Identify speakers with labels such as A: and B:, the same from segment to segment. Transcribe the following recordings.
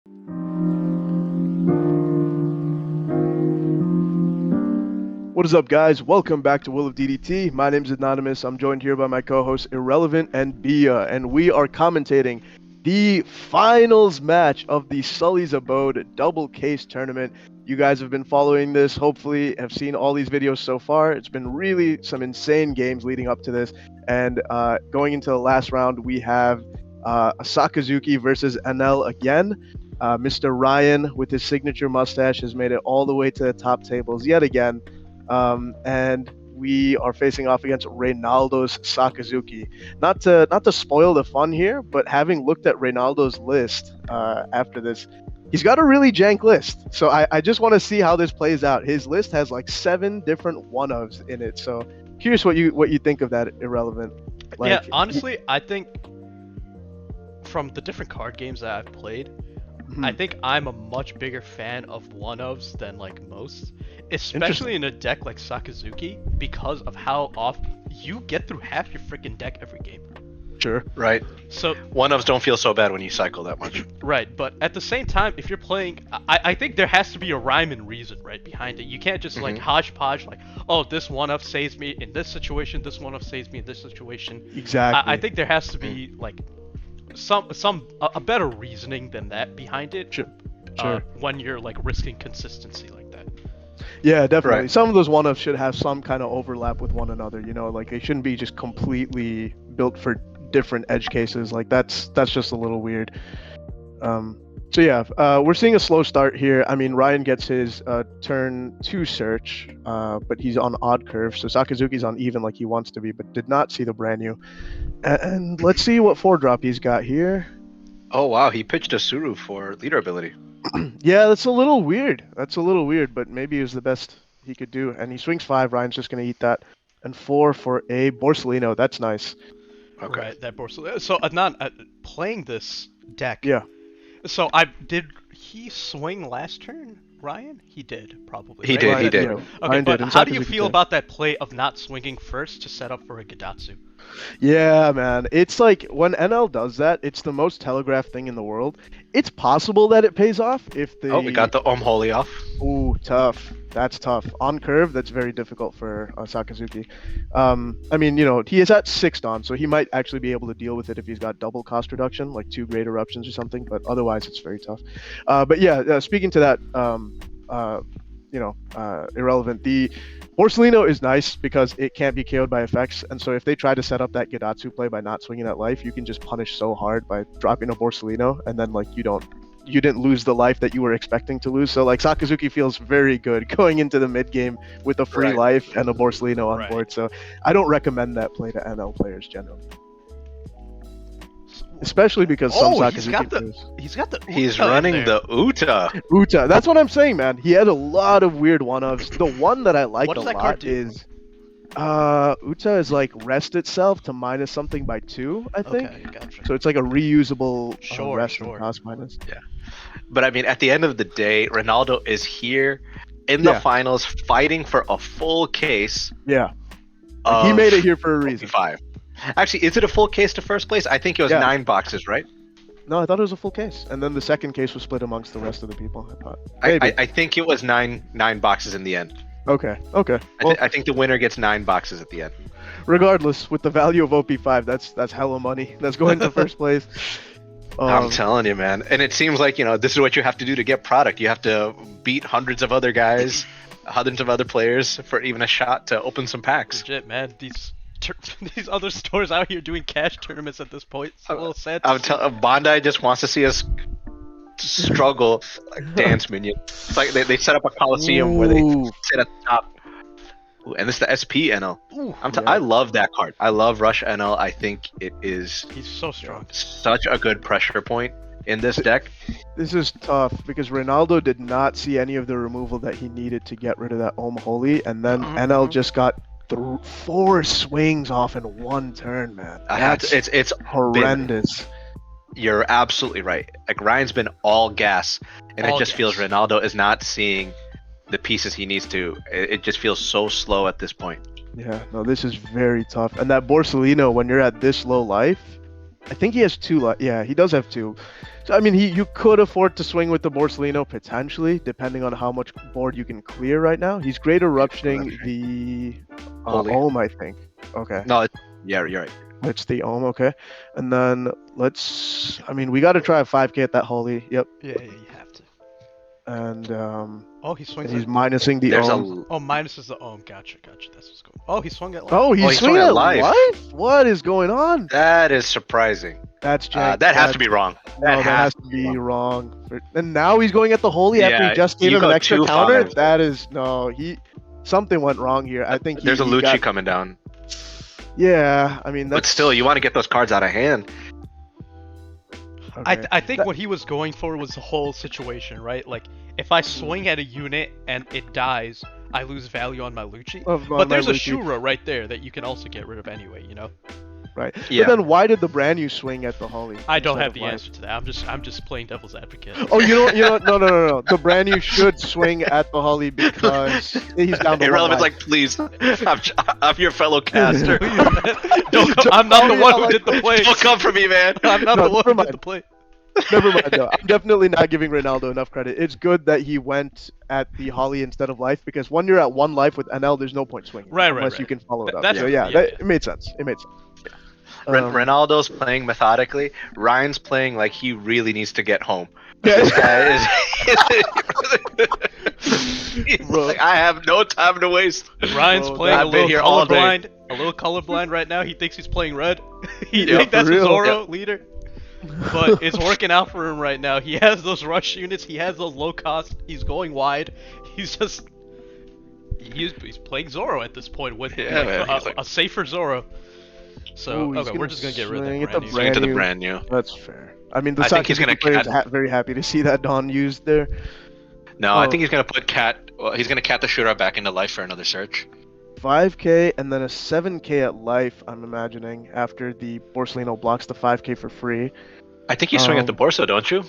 A: What is up, guys? Welcome back to Will of DDT. My name is Anonymous. I'm joined here by my co-hosts Irrelevant and Bia, and we are commentating the finals match of the Sully's Abode double case tournament. You guys have been following this, hopefully have seen all these videos so far. It's been really some insane games leading up to this, and going into the last round, we have a Sakazuki versus Enel again. Mr. Ryan, with his signature mustache, has made it all the way to the top tables yet again. And we are facing off against Reynaldo's Sakazuki. Not to spoil the fun here, but having looked at Reynaldo's list after this, he's got a really jank list. So I just want to see how this plays out. His list has like 7 different one-ofs in it. So curious what you think of that, Irrelevant. Like,
B: yeah, honestly, I think from the different card games that I've played, I think I'm a much bigger fan of one-ofs than like most. Especially in a deck like Sakazuki, because of how often you get through half your freaking deck every game.
A: Sure.
C: Right.
B: So
C: one-ofs don't feel so bad when you cycle that much.
B: Right, but at the same time, if you're playing, I think there has to be a rhyme and reason right behind it. You can't just like hodgepodge, like, oh, this one-off saves me in this situation, this one-off saves me in this situation.
A: Exactly.
B: I think there has to be like a better reasoning than that behind it.
A: Sure.
B: When you're like risking consistency like that.
A: Yeah, definitely.
C: Right.
A: Some of those one-offs should have some kind of overlap with one another, you know, like they shouldn't be just completely built for different edge cases. Like that's just a little weird. So yeah, we're seeing a slow start here. I mean, Ryan gets his turn 2 search, but he's on odd curve, so Sakazuki's on even like he wants to be, but did not see the brand new. And let's see what 4-drop he's got here.
C: Oh wow, he pitched a Suru for leader ability.
A: Yeah, that's a little weird. But maybe it was the best he could do. And he swings 5. Ryan's just going to eat that. And 4 for a Borsellino. That's nice.
C: Okay.
B: Right, that Borsellino. So Adnan, playing this deck.
A: Yeah.
B: So did he swing last turn, Ryan? He did, probably.
C: He
B: right?
C: did,
A: Ryan,
C: he did.
A: yeah,
B: Okay,
A: Ryan
B: but
A: did, and
B: how do you
A: Sakazuki
B: feel
A: did.
B: about that play of not swinging first to set up for a Gadatsu?
A: Yeah, man. It's like when NL does that, it's the most telegraphed thing in the world. It's possible that it pays off if the...
C: Oh, we got the Holy off.
A: Ooh, tough. That's tough. On curve, that's very difficult for Sakazuki. I mean, you know, he is at 6 Dawn, so he might actually be able to deal with it if he's got double cost reduction, like 2 Great Eruptions or something, but otherwise it's very tough. But yeah, speaking to that, Irrelevant, the Borsellino is nice because it can't be KO'd by effects, and so if they try to set up that Gadatsu play by not swinging that life, you can just punish so hard by dropping a Borsellino, and then like you didn't lose the life that you were expecting to lose. So like Sakazuki feels very good going into the mid game with a free life and a Borsellino on board. So I don't recommend that play to NL players generally, especially because some Sakazuki players.
C: He's running the Uta.
A: Uta. That's what I'm saying, man. He had a lot of weird one-ofs. The one that I liked
B: What does
A: a
B: that
A: lot
B: card do?
A: is Uta is like rest itself to minus something by 2, I think.
B: Okay, gotcha.
A: So it's like a reusable rest and
B: Sure.
A: cost minus.
C: Yeah. But I mean, at the end of the day, Ronaldo is here in the finals fighting for a full case.
A: Yeah. He made it here for a reason.
C: OP5. Actually, is it a full case to first place? I think it was 9 boxes, right?
A: No, I thought it was a full case. And then the second case was split amongst the rest of the people, I thought.
C: I think it was nine boxes in the end.
A: Okay. Well,
C: I think the winner gets 9 boxes at the end.
A: regardless, with the value of OP5, that's hella money. That's going to first place.
C: I'm telling you, man. And it seems like, you know, this is what you have to do to get product. You have to beat hundreds of other guys, hundreds of other players for even a shot to open some packs.
B: Legit, man. These other stores out here doing cash tournaments at this point. It's a little sad.
C: Bondi just wants to see us struggle like dance minion. It's like they set up a coliseum where they sit at the top. Ooh, and this is the SP NL. I love that card. I love Rush NL. I think it is.
B: He's so strong.
C: Such a good pressure point in this deck.
A: This is tough because Ronaldo did not see any of the removal that he needed to get rid of that Holy, and then NL just got 4 swings off in 1 turn, man.
C: It's
A: horrendous.
C: You're absolutely right. Like Ryan's been all gas, and it just feels Ronaldo is not seeing the pieces he needs to. It just feels so slow at this point.
A: Yeah, no, this is very tough. And that Borsellino, when you're at this low life, I think he has two. Yeah, he does have two. So I mean, you could afford to swing with the Borsellino potentially, depending on how much board you can clear right now. He's great eruptioning the
C: Holy.
A: Ohm, I think. Okay.
C: No, yeah, you're right.
A: It's the Ohm, okay. And then I mean, we got to try a 5k at that Holy. Yep.
B: Yeah, you have to.
A: And
B: Oh, he swings.
A: he's minusing the
C: There's
A: Ohm.
B: Oh, minus is the Ohm. Gotcha. That's what's going. Oh, he swung at life.
A: Oh, he's swinging at life. What is going on?
C: That is surprising.
A: That's jank.
C: That has to be wrong.
A: That has to be wrong. And now he's going at the Holy after he just gave him an extra counter. That is something went wrong here. I think
C: there's a Lucci coming down.
A: Yeah, I mean,
C: but still, you want to get those cards out of hand.
B: Okay. I think what he was going for was the whole situation, right? Like, if I swing at a unit and it dies, I lose value on my Lucci. But there's a Shura right there that you can also get rid of anyway, you know?
A: Right. Yeah. But then why did the brand new swing at the Holy?
B: I don't have the answer to that. I'm just playing devil's advocate.
A: Oh, you know, no. The brand new should swing at the Holy because he's down the
C: Irrelevant's like, please, I'm your fellow caster.
B: I'm not the one who did the play.
C: Don't come for me, man.
B: I'm not the one who did the play.
A: Never mind, though. I'm definitely not giving Ronaldo enough credit. It's good that he went at the Holly instead of life because when you're at one life with Enel, there's no point swinging. Unless you can follow it up. So it made sense. It made sense.
C: Ronaldo's playing methodically. Ryan's playing like he really needs to get home. This guy is. Like, I have no time to waste.
B: Ryan's playing a little colorblind right now. He thinks he's playing red. He thinks that's a Zoro leader. But it's working out for him right now. He has those rush units. He has those low cost. He's going wide. He's playing Zoro at this point with a safer Zoro. So we're just gonna get rid of that
C: brand new. The brand new.
A: That's fair. I mean, the Sakazuki player is very happy to see that Dawn used there.
C: No, I think he's gonna put Cat. Well, he's gonna Cat the Shura back into life for another search.
A: 5k and then a 7k at life. I'm imagining after the Borsellino blocks the 5k for free.
C: I think you swing at the Borso, don't you?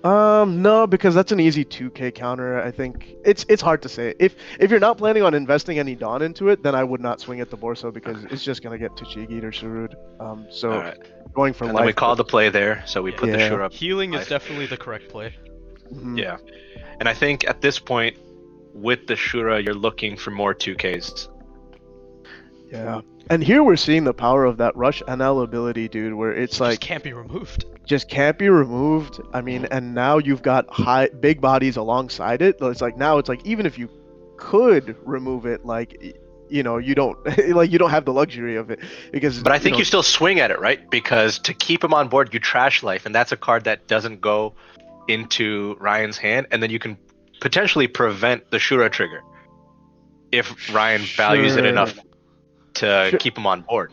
A: No, because that's an easy 2k counter. I think it's hard to say. If you're not planning on investing any Dawn into it, then I would not swing at the Borso because it's just gonna get Tochigi or Surud. Going for life.
C: And then we call the play there, so we put the Shura up.
B: Healing is definitely the correct play.
A: Mm-hmm.
C: Yeah, and I think at this point, with the Shura, you're looking for more 2Ks.
A: Yeah, and here we're seeing the power of that Rush NL ability, dude, where it's like
B: just can't be removed.
A: Just can't be removed. I mean, and now you've got big bodies alongside it. It's like even if you could remove it, like you don't you don't have the luxury of it because.
C: But I think you still swing at it, right? Because to keep him on board, you trash life, and that's a card that doesn't go into Ryan's hand, and then you can potentially prevent the Shura trigger if Ryan values it enough to keep him on board.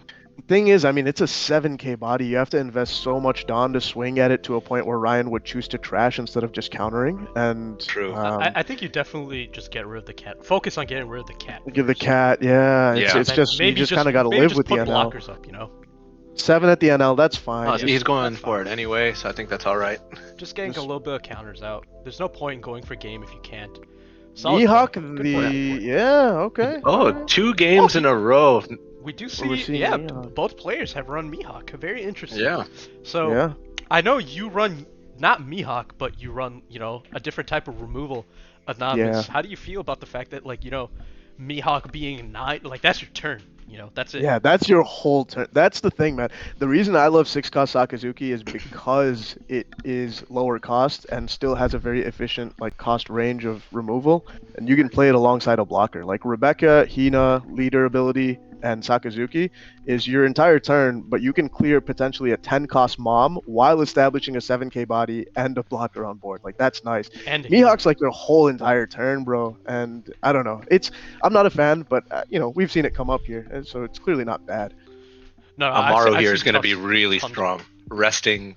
A: Thing is, I mean, it's a 7k body. You have to invest so much Dawn to swing at it to a point where Ryan would choose to trash instead of just countering. And
C: true.
B: I think you definitely just get rid of the cat. Focus on getting rid of the cat.
A: Give the cat, it's just you just kind of got to live with the NL.
B: Blockers up,
A: 7 at the NL, that's fine.
C: He's going for it anyway, so I think that's all right.
B: Just getting a little bit of counters out. There's no point in going for game if you can't.
A: Mihawk okay.
C: Oh, 2 games in a row.
B: We do see, both players have run Mihawk. Very interesting.
C: Yeah.
B: So, I know you run, not Mihawk, but you run, a different type of removal, Anonymous. How do you feel about the fact that, Mihawk being 9, that's your turn? That's it.
A: Yeah, that's your whole turn. That's the thing, man. The reason I love 6-cost Sakazuki is because it is lower cost and still has a very efficient cost range of removal, and you can play it alongside a blocker. Like Rebecca, Hina, leader ability, and Sakazuki is your entire turn, but you can clear potentially a 10-cost mom while establishing a 7k body and a blocker on board. That's nice. And Mihawk's your whole entire turn, bro. And I don't know. I'm not a fan, but we've seen it come up here, and so it's clearly not bad.
B: No,
C: Amaru here is going to be really strong, resting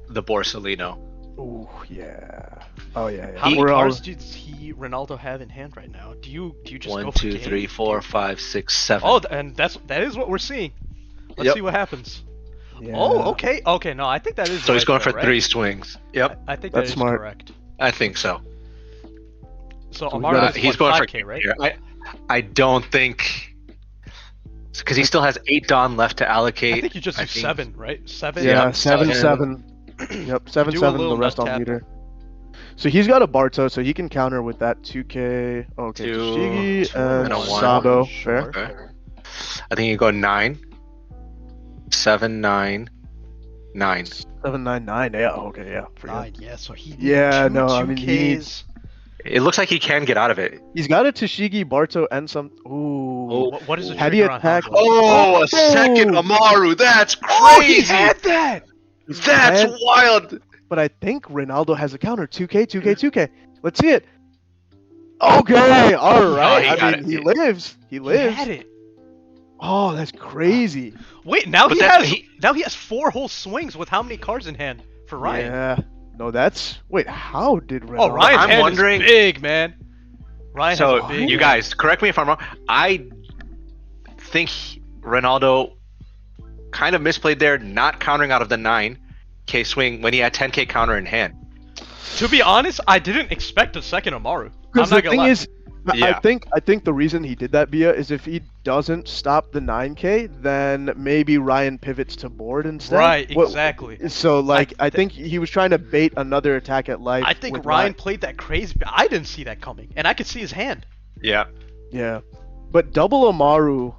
C: the Borsellino.
A: Oh yeah. Oh yeah.
B: How many cards does Ronaldo have in hand right now? Do you just
C: 1, 2, 3, 4, 5, 6, 7?
B: Oh, and that is what we're seeing. Let's see what happens. Yeah. Oh, okay. No, I think that is.
C: So he's going for 3 swings. Yep.
B: I think that's smart. Correct.
C: I think so.
B: So Amaru he's going 5K, for right?
C: I don't think. Because he still has 8 Dawn left to allocate.
B: I think you just do 7, right? 7.
A: Yeah,
C: Yep,
A: 7,
C: 7.
A: 7. Yep, 7,
B: Do a
A: 7.
B: little
A: The rest
B: nut
A: on
B: tap.
A: meter. So he's got a Barto, so he can counter with that 2K. Okay,
C: 2,
A: Tashigi
C: and
A: and
C: a 1.
A: Sabo.
B: Sure.
A: Fair.
C: Okay. I think you go 9, 7, 9, 9.
A: 799. Yeah. Okay. Yeah. Forget.
B: 9, yeah, so he
A: Yeah,
B: two
A: no, I mean, he
B: 2Ks.
A: needs-
C: It looks like he can get out of it.
A: He's got a Tashigi, Barto, and some. Ooh.
C: Oh.
B: What is the
A: Had he
B: trigger on
A: attacked-
B: Hamlet?
C: Oh, a second Amaru. That's crazy.
B: Oh, he had that!
C: That's
A: And-
C: wild.
A: But I think Ronaldo has a counter. 2K, 2K, 2K. Let's see it. Okay. All right.
C: he
A: I
C: got
A: mean,
C: it.
A: he lives. He
B: He
A: lives.
B: had it.
A: Oh, that's crazy.
B: Wait, now
C: But
B: he
C: that's-
B: has now he has 4 whole swings with how many cards in hand for Ryan?
A: Yeah. No, that's. Wait, how did Ronaldo?
B: Oh, Ryan's
C: I'm
B: hand
C: wondering-
B: is big, man. Ryan
C: So,
B: has a big
C: you
B: hand.
C: guys, correct me if I'm wrong. I think Ronaldo kind of misplayed there, not countering out of the 9K swing when he had 10K counter in hand.
B: To be honest, I didn't expect a second Amaru. I'm
A: Because
B: not
A: the
B: gonna
A: thing
B: lie.
A: is,
C: Yeah.
A: I think the reason he did that, Bia, is if he doesn't stop the 9K, then maybe Ryan pivots to board instead.
B: Right,
A: What-
B: exactly.
A: So like, I
B: th-
A: think he was trying to bait another attack at life.
B: I think
A: with
B: Ryan played that crazy. I didn't see that coming, and I could see his hand.
C: Yeah.
A: Yeah, but double Amaru.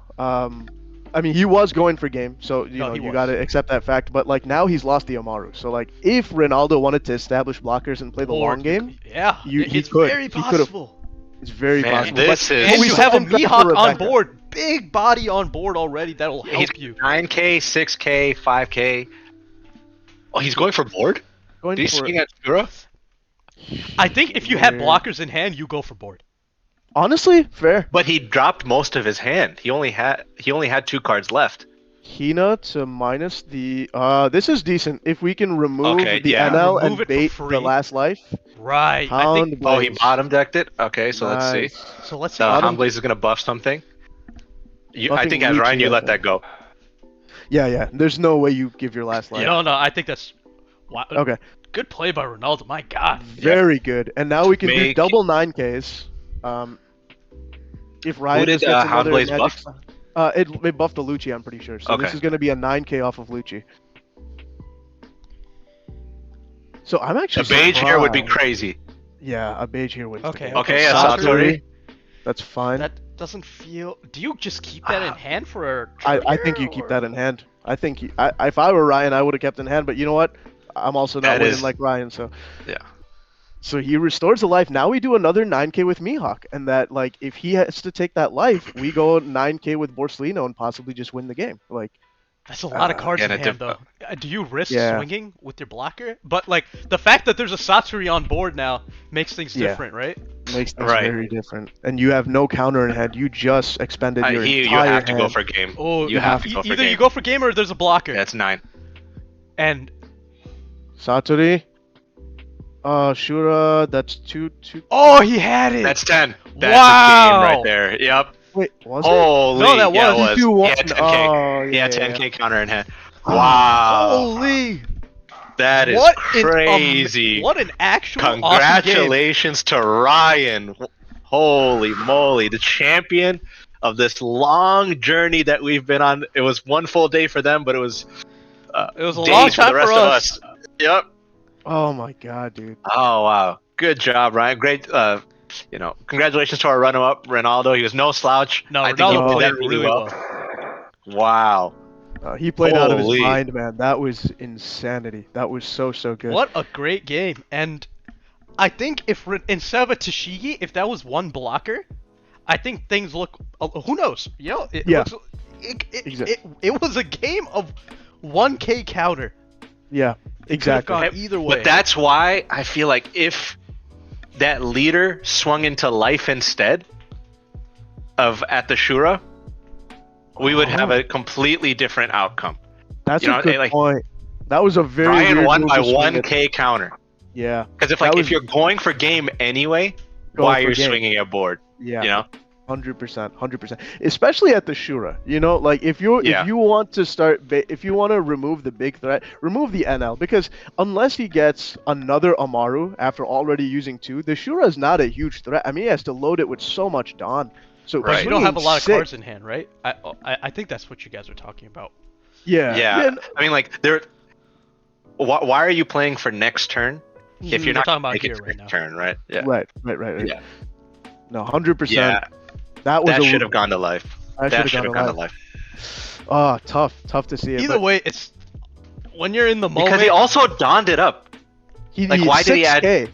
A: I mean, he was going for game, so you
B: No,
A: know
B: he
A: you
B: was.
A: gotta accept that fact. But like now he's lost the Amaru. So like, if Ronaldo wanted to establish blockers and play the
B: Or-
A: long game,
B: Yeah,
A: he
B: it's
A: could.
B: very
A: He could've-
B: possible.
A: it's very
C: Man,
A: possible.
C: this
A: But-
C: is-
B: And
A: we
B: you
A: saw
B: have a
A: him back to
B: Mihawk on
A: Rebecca.
B: board, big body on board already. That'll
C: He's
B: help you.
C: 9K, 6K, 5K. Oh, he's going for board?
A: Going
C: Did he
A: for-
C: swing at Shura?
B: I think if you have
A: Weird.
B: blockers in hand, you go for board.
A: Honestly, fair.
C: But he dropped most of his hand. He only had 2 cards left.
A: Hina to minus the. This is decent. If we can remove
C: Okay,
A: the
C: yeah.
A: NL
B: Remove
A: and
B: it for
A: bait
B: free.
A: the last life.
B: Right. I
A: Hound
B: think
C: Oh, he
A: Blaze.
C: bottom decked it? Okay, so let's see.
A: Nice.
B: so. Let's see.
C: The
A: Bottom-
C: Hound Blaze is going to buff something. I
A: Buffing
C: think as
A: Lucci,
C: Ryan, you
A: I
C: let
A: think.
C: that go.
A: Yeah. There's no way you give your last life.
B: No, I think that's. Wow.
A: Okay.
B: Good play by Ronaldo. My God.
A: Very good. And now we can do
C: Make-
A: double 9Ks. If Ryan
C: did,
A: just gets
C: Hound
A: another
C: Blaze
A: magic
C: buff?
A: sign- it buffed the Lucci, I'm pretty sure. So this
C: Okay.
A: is going to be a 9K off of Lucci. So I'm actually
C: A beige here would be
A: surprised.
C: crazy.
A: Yeah, a beige here wins. the
B: Okay,
A: game.
C: Okay, a
A: Satori,
C: Satori.
A: That's fine.
B: That doesn't feel. Do you just keep that in hand for a?
A: I think you keep that in hand. I think if I were Ryan, I would have kept in hand. But you know what? I'm also not
C: That
A: winning
C: is-
A: like Ryan, so.
C: Yeah.
A: So he restores the life. Now we do another 9K with Mihawk, and that like if he has to take that life, we go 9K with Borsellino and possibly just win the game. Like
B: That's a lot of cards
C: yeah,
B: in
C: that
B: hand,
C: diff-
B: though. Do you risk
A: Yeah.
B: swinging with your blocker? But like the fact that there's a Satsuri on board now makes things
A: Yeah.
B: different, right?
A: makes things
C: Right.
A: very different. And you have no counter in hand. You just expended your
C: You
A: entire
C: have to go
A: hand.
C: for game.
B: Oh,
C: You have to go for
B: either
C: game.
B: you go for game or there's a blocker.
C: That's 9.
B: And
A: Satori. Shura. That's two.
B: oh, he had it.
C: That's 10. That's
B: Wow.
C: a game right there. Yep.
A: Wait, was it?
C: Holy.
B: No, that
C: yeah,
B: was.
C: it
A: Two,
C: He
A: one.
C: had 10K.
A: Oh,
C: He had
A: yeah,
C: 10K counter in hand. Wow.
B: Holy!
C: That is
B: What
C: crazy.
B: what an actual awesome game.
C: Congratulations to Ryan. Holy moly. The champion of this long journey that we've been on. It was one full day for them, but it was
B: It was a
C: days
B: long
C: for
B: time
C: the rest
B: for
C: of
B: us.
C: us. Yep.
A: Oh my god, dude.
C: Oh wow. Good job, Ryan. Great congratulations to our runner-up, Ronaldo. He was no slouch.
B: No,
C: I think
B: Ronaldo
C: he
A: played
C: did that
B: played
C: really
B: really
C: well. Wow.
A: He played out of his
C: Holy.
A: mind, man. That was insanity. That was so good.
B: What a great game. And I think if instead of a Tashigi, if that was one blocker, I think things look. Who knows? It
A: Yeah.
B: looks,
A: Exactly.
B: it was a game of 1K counter.
A: Yeah, exactly.
B: gone either way.
C: But that's why I feel like if that leader swung into life instead of at the Shura, we would have a completely different outcome.
A: That's
C: You
A: a
C: know,
A: good
C: like-
A: point. That was a very
C: Ryan
A: weird
C: won
A: move
C: by
A: to swing
C: 1K
A: it.
C: counter.
A: Yeah,
C: Because
A: That was-
C: if you're going for game anyway,
A: Going
C: why
A: for
C: you're
A: game.
C: swinging at board?
A: yeah.
C: You know?
A: 100%. Especially at the Shura. You know, like if you want to start, if you want to remove the big threat, remove the NL, because unless he gets another Amaru after already using 2, the Shura is not a huge threat. I mean, he has to load it with so much Dawn. So
C: Right.
B: You don't have a lot of
A: swinging
B: cards in hand, right? I think that's what you guys are talking about.
A: Yeah.
C: Yeah. I mean, like, why are you playing for next turn if you're
B: We're
C: not
B: talking about
C: make it
B: here
C: to
B: right
C: next
B: now.
C: turn, right? Yeah.
A: Right.
C: Yeah.
A: No, 100%.
C: Yeah.
A: That was
C: That should have gone to life.
A: That
C: should have gone to life.
A: Oh, tough to see it.
B: Either
A: but
B: way, it's when you're in the moment.
C: Because he also donned it up. Like, why did he add?
A: 6K.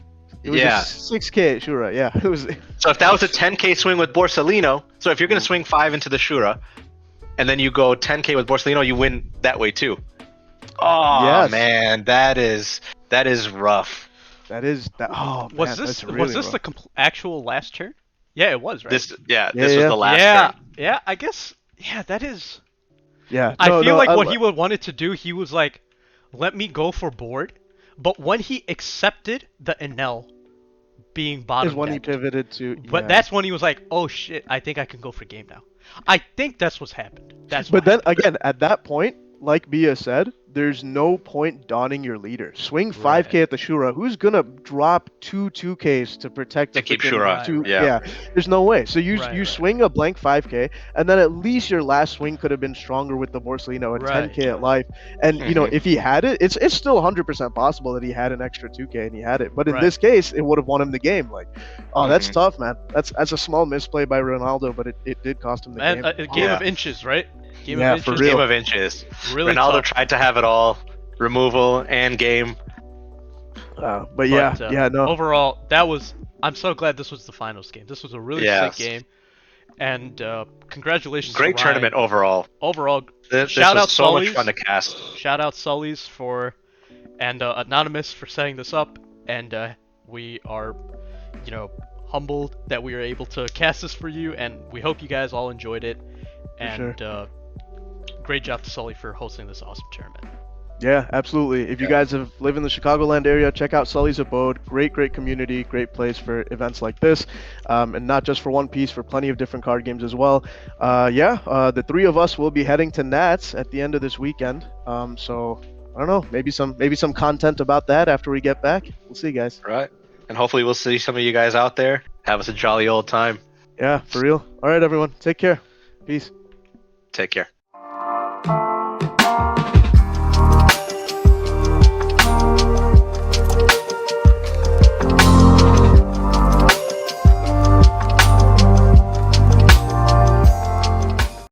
A: It was
C: Yeah.
A: a 6K Shura. Yeah, it was.
C: So if that was a 10k swing with Borsalino, so if you're gonna swing 5 into the Shura, and then you go 10k with Borsalino, you win that way too. Oh
A: Yes.
C: man, that is rough.
A: That is that. Oh man,
B: was this
A: that's really
B: the
A: rough.
B: actual last turn? Yeah, it was, right?
C: This was
A: Yeah.
C: the last
B: yeah,
C: turn.
B: yeah. I guess. Yeah, that is.
A: Yeah.
B: I
A: No,
B: feel
A: no,
B: like what he would wanted to do, he was like, let me go for board, but when he accepted the Enel being bottom
A: is when he
B: decked,
A: pivoted to.
B: but
A: yeah.
B: that's when he was like, oh shit, I think I can go for game now. I think that's what's happened. That's
A: But
B: what
A: then
B: happened.
A: again, at that point, like Bia said, there's no point donning your leader. Swing 5K
B: Right.
A: at the Shura. Who's gonna drop 2Ks to protect
C: To
A: the
C: keep
A: freaking
C: Shura,
A: two?
C: yeah.
A: Yeah, there's no way. So you
B: Right.
A: swing a blank 5K, and then at least your last swing could have been stronger with the Borsalino at
B: Right.
A: 10K at life. And you know,
C: Mhm.
A: if he had it, it's still 100% possible that he had an extra 2K and he had it. But in
B: Right.
A: this case, it would have won him the game. Like, oh, that's
C: Mhm.
A: tough, man. That's a small misplay by Ronaldo, but it did cost him the
B: And
A: game.
B: a game
C: Yeah.
B: of inches, right? Game
A: Yeah,
B: of
A: for
B: inches.
A: real.
C: Game of inches.
B: Really
C: Ronaldo
B: tough.
C: tried to have it all, removal and game.
A: But yeah, no.
B: Overall, I'm so glad this was the finals game. This was a really sick game, and congratulations.
C: Great
B: to Ryan.
C: tournament overall.
B: Overall,
C: This
B: shout
C: was
B: out
C: so
B: Sully's.
C: much fun to cast.
B: Shout out Sully's and Anonymous for setting this up, and we are, humbled that we were able to cast this for you, and we hope you guys all enjoyed it. And great job to Sully for hosting this awesome tournament.
A: Yeah, absolutely. If you guys live in the Chicagoland area, check out Sully's Abode. Great community, great place for events like this, and not just for One Piece, for plenty of different card games as well. The three of us will be heading to Nats at the end of this weekend. So I don't know, maybe some content about that after we get back. We'll see, guys.
C: Right. And hopefully we'll see some of you guys out there. Have us a jolly old time.
A: Yeah, for real. All right, everyone. Take care. Peace.
C: Take care.